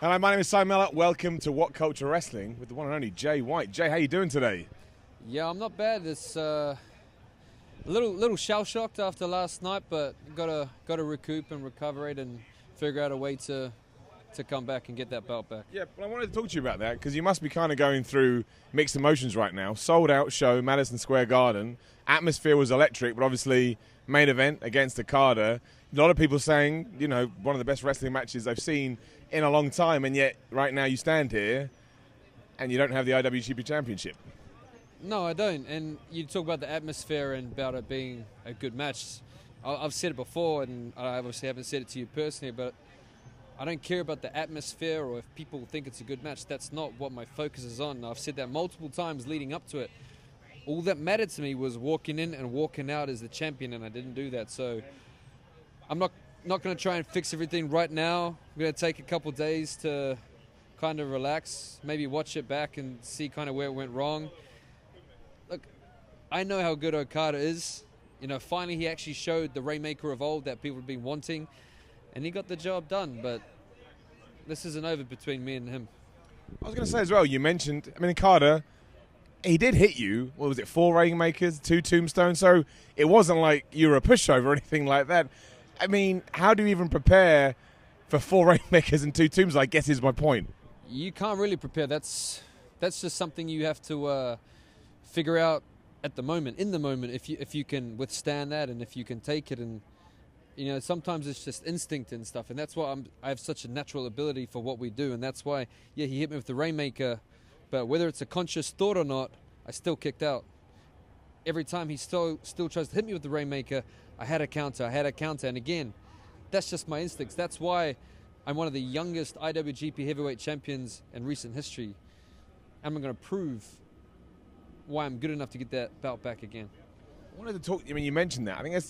Hello, my name is Simon Miller. Welcome to WhatCulture Wrestling with the one and only Jay White. Jay, how you doing today? Yeah, I'm not bad. It's a little shell-shocked after last night, but gotta recoup and recover and figure out a way to come back and get that belt back. Yeah, well, I wanted to talk to you about that because you must be kind of going through mixed emotions right now. Sold-out show, Madison Square Garden. Atmosphere was electric, but obviously main event against Okada. A lot of people saying, you know, one of the best wrestling matches I've seen in a long time, and yet right now you stand here and you don't have the IWGP Championship. No, I don't. And you talk about the atmosphere and about it being a good match. I've said it before, and I obviously haven't said it to you personally, but I don't care about the atmosphere or if people think it's a good match. That's not what my focus is on. I've said that multiple times leading up to it. All that mattered to me was walking in and walking out as the champion, and I didn't do that. So I'm not going to try and fix everything right now. I'm going to take a couple days to kind of relax, maybe watch it back and see kind of where it went wrong. Look, I know how good Okada is. You know, finally he actually showed the Rainmaker of old that people have been wanting, and he got the job done. But this isn't over between me and him. I was going to say as well, you mentioned, Okada, he did hit you, what was it, 4 Rainmakers, 2 Tombstones, so it wasn't like you were a pushover or anything like that. I mean, how do you even prepare for 4 Rainmakers and 2 Tombs, I guess is my point. You can't really prepare. That's just something you have to figure out at the moment, in the moment, if you can withstand that and if you can take it. And, you know, sometimes it's just instinct and stuff, and that's why I have such a natural ability for what we do, and that's why, yeah, he hit me with the Rainmaker, but whether it's a conscious thought or not, I still kicked out. Every time he still tries to hit me with the Rainmaker, I had a counter, and again, that's just my instincts. That's why I'm one of the youngest IWGP heavyweight champions in recent history. I'm going to prove why I'm good enough to get that belt back again. I wanted to talk, you mentioned that. I think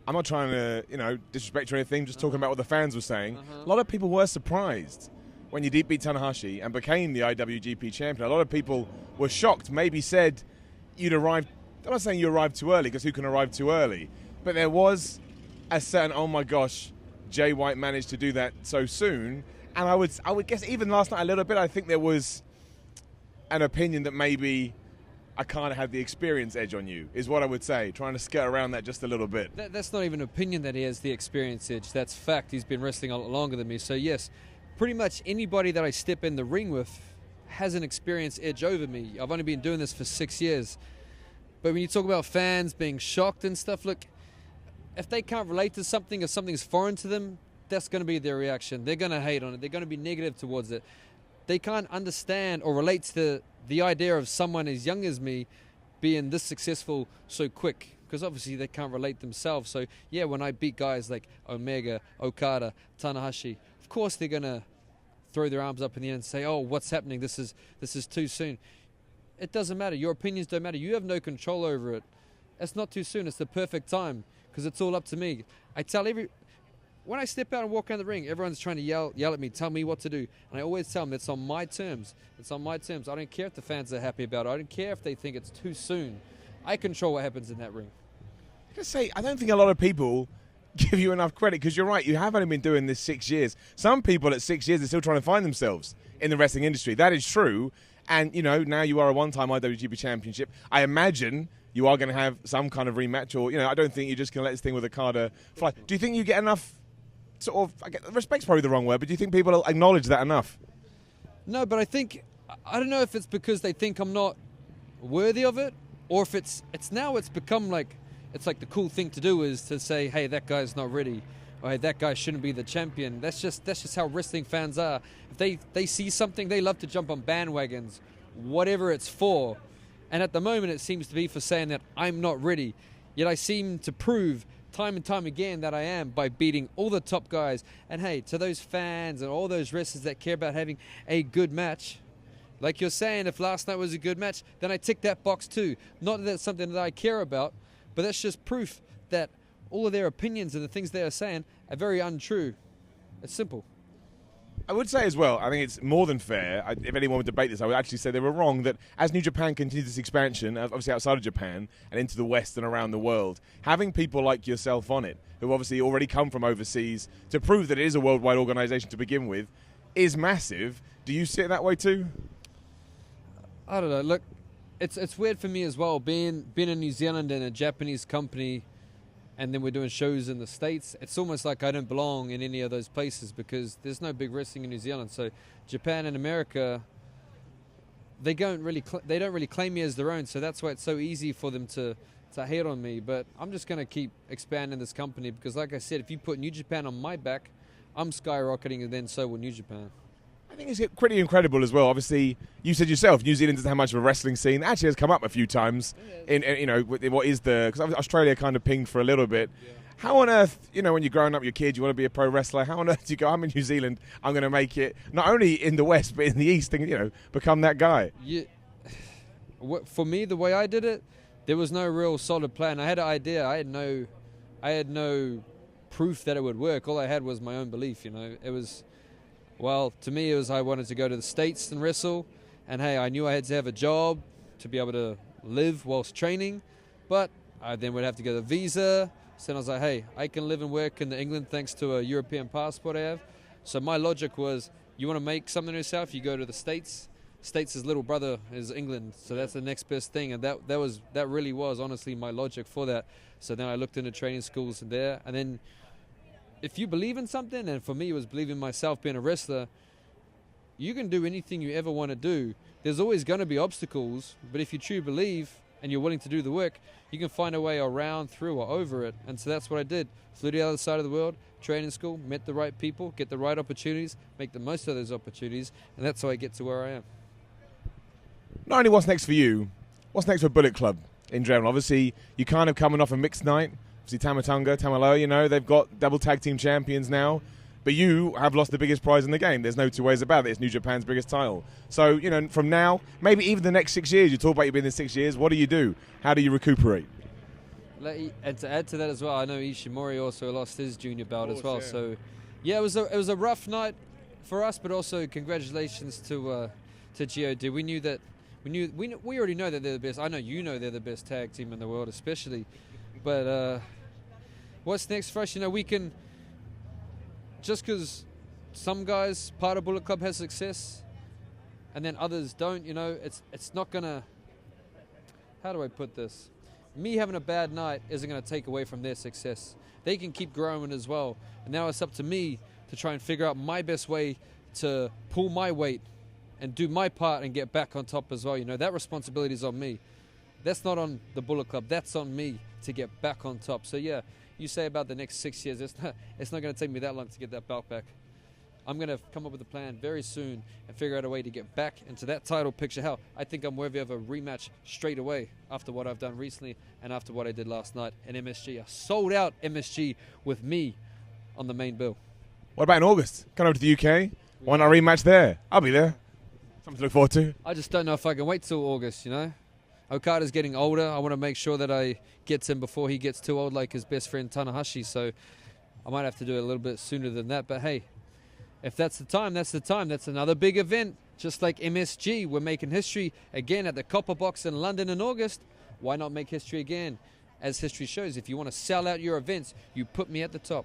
I'm not trying to, disrespect or anything, just talking about what the fans were saying. A lot of people were surprised when you beat Tanahashi and became the IWGP champion. A lot of people were shocked, maybe said you'd arrived. I'm not saying you arrived too early, because who can arrive too early? But there was a certain, oh my gosh, Jay White managed to do that so soon. And I would guess even last night a little bit, I think there was an opinion that maybe I kind of had the experience edge on you, is what I would say, trying to skirt around that just a little bit. That's not even an opinion that he has the experience edge. That's fact. He's been wrestling a lot longer than me. So yes, pretty much anybody that I step in the ring with has an experience edge over me. I've only been doing this for 6 years. But when you talk about fans being shocked and stuff, look, if they can't relate to something, if something's foreign to them, that's going to be their reaction. They're going to hate on it. They're going to be negative towards it. They can't understand or relate to the idea of someone as young as me being this successful so quick, because obviously they can't relate themselves. So yeah, when I beat guys like Omega, Okada, Tanahashi, of course they're going to throw their arms up in the air and say, oh, what's happening? This is too soon. It doesn't matter. Your opinions don't matter. You have no control over it. It's not too soon. It's the perfect time, because it's all up to me. I tell when I step out and walk around the ring, everyone's trying to yell at me, tell me what to do. And I always tell them it's on my terms. It's on my terms. I don't care if the fans are happy about it. I don't care if they think it's too soon. I control what happens in that ring. I don't think a lot of people give you enough credit, because you're right, you have only been doing this 6 years. Some people at 6 years are still trying to find themselves in the wrestling industry. That is true. And, now you are a one-time IWGP championship. I imagine you are going to have some kind of rematch, or, I don't think you're just going to let this thing with Okada fly. Do you think you get enough respect's probably the wrong word, but do you think people acknowledge that enough? No, but I don't know if it's because they think I'm not worthy of it, or if it's become like, it's like the cool thing to do is to say, hey, that guy's not ready, or hey, that guy shouldn't be the champion. That's just how wrestling fans are. If they see something, they love to jump on bandwagons, whatever it's for. And at the moment, it seems to be for saying that I'm not ready. Yet I seem to prove time and time again that I am by beating all the top guys. And hey, to those fans and all those wrestlers that care about having a good match, like you're saying, if last night was a good match, then I tick that box too. Not that that's something that I care about, but that's just proof that all of their opinions and the things they are saying are very untrue. It's simple. I would say as well, I think it's more than fair. If anyone would debate this, I would actually say they were wrong, that as New Japan continues its expansion, obviously outside of Japan and into the West and around the world, having people like yourself on it, who obviously already come from overseas, to prove that it is a worldwide organization to begin with, is massive. Do you see it that way too? I don't know. Look, it's weird for me as well, being in New Zealand in a Japanese company, and then we're doing shows in the States. It's almost like I don't belong in any of those places because there's no big wrestling in New Zealand. So Japan and America, they don't really claim me as their own. So that's why it's so easy for them to hate on me. But I'm just going to keep expanding this company because, like I said, if you put New Japan on my back, I'm skyrocketing, and then so will New Japan. I think it's pretty incredible as well. Obviously, you said yourself, New Zealand doesn't have much of a wrestling scene. It actually has come up a few times in what is because Australia kind of pinged for a little bit. Yeah. How on earth, when you're growing up, your kid, you want to be a pro wrestler. How on earth do you go, I'm in New Zealand, I'm going to make it not only in the West, but in the East, and, become that guy? Yeah. For me, the way I did it, there was no real solid plan. I had an idea. I had no proof that it would work. All I had was my own belief, It was, well, to me, it was I wanted to go to the States and wrestle. And, hey, I knew I had to have a job to be able to live whilst training. But I then would have to get a visa. So then I was like, hey, I can live and work in England thanks to a European passport I have. So my logic was, you want to make something of yourself, you go to the States. States' little brother is England, so that's the next best thing. And that really was, honestly, my logic for that. So then I looked into training schools there. And then if you believe in something, and for me it was believing in myself, being a wrestler, you can do anything you ever want to do. There's always going to be obstacles, but if you truly believe and you're willing to do the work, you can find a way around, through, or over it. And so that's what I did. Flew to the other side of the world, training school, met the right people, get the right opportunities, make the most of those opportunities, and that's how I get to where I am. Not only what's next for you, what's next for Bullet Club in general? Obviously, you're kind of coming off a mixed night. Obviously, Tamaloa, they've got double tag team champions now. But you have lost the biggest prize in the game. There's no two ways about it. It's New Japan's biggest title. So, from now, maybe even the next 6 years, you talk about you being in 6 years, what do you do? How do you recuperate? And to add to that as well, I know Ishimori also lost his junior belt as well. Yeah. So, yeah, it was a rough night for us, but also congratulations to GOD. We already know that they're the best. I know they're the best tag team in the world, especially. But what's next for us? We can, just because some guys part of Bullet Club has success, and then others don't. It's not gonna. How do I put this? Me having a bad night isn't going to take away from their success. They can keep growing as well. And now it's up to me to try and figure out my best way to pull my weight and do my part and get back on top as well. That responsibility is on me. That's not on the Bullet Club. That's on me to get back on top. So, yeah, you say about the next 6 years, it's not going to take me that long to get that belt back. I'm going to come up with a plan very soon and figure out a way to get back into that title picture. Hell, I think I'm worthy of a rematch straight away after what I've done recently and after what I did last night in MSG. A sold out MSG with me on the main bill. What about in August? Come over to the UK. Why not rematch there? I'll be there. Something to look forward to. I just don't know if I can wait till August, Okada's getting older. I want to make sure that I get him before he gets too old like his best friend Tanahashi. So I might have to do it a little bit sooner than that. But hey, if that's the time, that's the time. That's another big event. Just like MSG, we're making history again at the Copper Box in London in August. Why not make history again? As history shows, if you want to sell out your events, you put me at the top.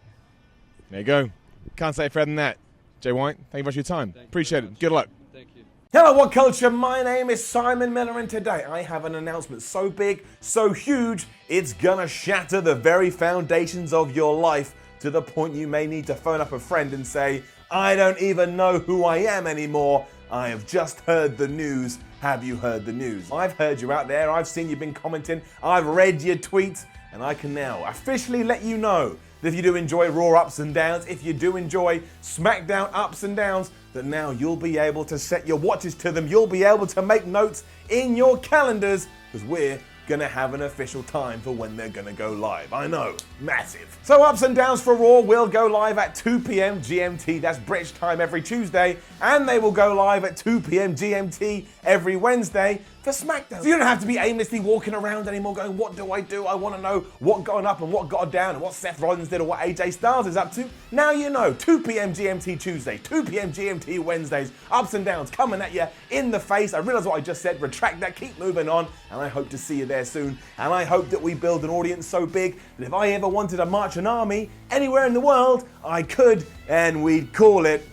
There you go. Can't say further than that. Jay White, thank you much for your time. Appreciate it. Good luck. Thank you. Hello, WhatCulture. My name is Simon Miller, and today I have an announcement so big, so huge, it's gonna shatter the very foundations of your life to the point you may need to phone up a friend and say, I don't even know who I am anymore. I have just heard the news. Have you heard the news? I've heard you out there. I've seen you've been commenting. I've read your tweets. And I can now officially let you know that if you do enjoy Raw ups and downs, if you do enjoy SmackDown ups and downs, that now you'll be able to set your watches to them. You'll be able to make notes in your calendars because we're going to have an official time for when they're going to go live. I know, massive. So Ups and Downs for Raw will go live at 2 p.m. GMT, that's British time every Tuesday, and they will go live at 2 p.m. GMT every Wednesday for SmackDown. So you don't have to be aimlessly walking around anymore going, what do? I want to know what got up and what got down and what Seth Rollins did or what AJ Styles is up to. Now you know, 2 p.m. GMT Tuesday, 2 p.m. GMT Wednesdays, Ups and Downs coming at you in the face. I realise what I just said, retract that, keep moving on, and I hope to see you there soon. And I hope that we build an audience so big that if I ever wanted to march an army anywhere in the world, I could, and we'd call it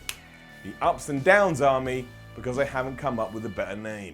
the Ups and Downs Army, because I haven't come up with a better name.